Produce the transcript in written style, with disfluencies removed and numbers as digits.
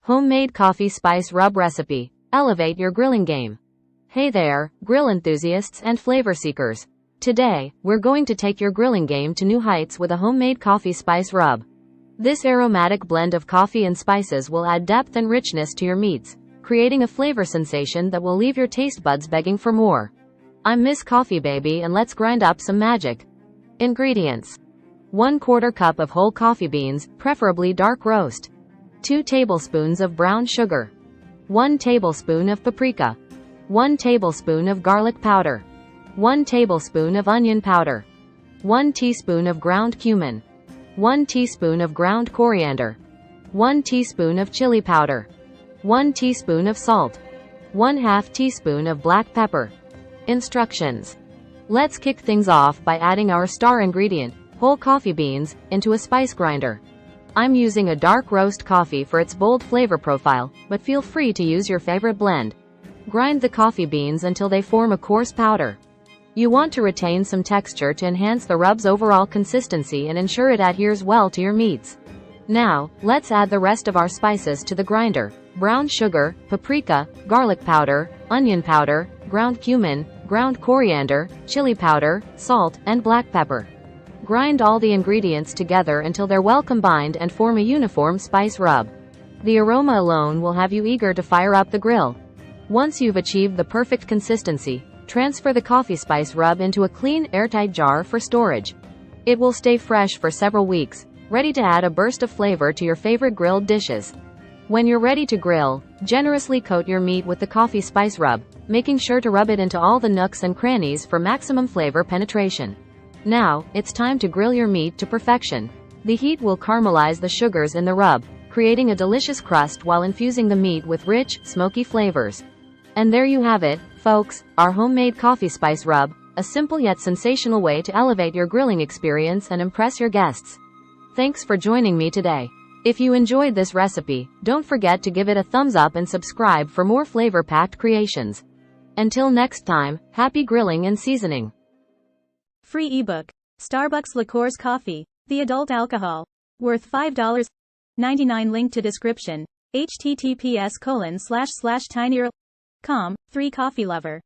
Homemade coffee spice rub recipe. Elevate your grilling game. Hey there, grill enthusiasts and flavor seekers. Today, we're going to take your grilling game to new heights with a homemade coffee spice rub. This aromatic blend of coffee and spices will add depth and richness to your meats, creating a flavor sensation that will leave your taste buds begging for more. I'm Miss Coffee Baby, and let's grind up some magic. Ingredients: 1/4 cup of whole coffee beans, preferably dark roast. 2 tablespoons of brown sugar. 1 tablespoon of paprika. 1 tablespoon of garlic powder. 1 tablespoon of onion powder. 1 teaspoon of ground cumin. 1 teaspoon of ground coriander. 1 teaspoon of chili powder. 1 teaspoon of salt. 1/2 teaspoon of black pepper. Instructions. Let's kick things off by adding our star ingredient, whole coffee beans, into a spice grinder. I'm using a dark roast coffee for its bold flavor profile, but feel free to use your favorite blend. Grind the coffee beans until they form a coarse powder. You want to retain some texture to enhance the rub's overall consistency and ensure it adheres well to your meats. Now, let's add the rest of our spices to the grinder: brown sugar, paprika, garlic powder, onion powder, ground cumin, ground coriander, chili powder, salt, and black pepper. Grind all the ingredients together until they're well combined and form a uniform spice rub. The aroma alone will have you eager to fire up the grill. Once you've achieved the perfect consistency, transfer the coffee spice rub into a clean, airtight jar for storage. It will stay fresh for several weeks, ready to add a burst of flavor to your favorite grilled dishes. When you're ready to grill, generously coat your meat with the coffee spice rub, making sure to rub it into all the nooks and crannies for maximum flavor penetration. Now, it's time to grill your meat to perfection. The heat will caramelize the sugars in the rub, creating a delicious crust while infusing the meat with rich, smoky flavors. And there you have it, folks, our homemade coffee spice rub, a simple yet sensational way to elevate your grilling experience and impress your guests. Thanks for joining me today. If you enjoyed this recipe, don't forget to give it a thumbs up and subscribe for more flavor-packed creations. Until next time, happy grilling and seasoning. Free ebook. Starbucks Liqueurs Coffee. The adult alcohol. Worth $5.99. Link to description. https://tinyurl.com. 3 Coffee Lover.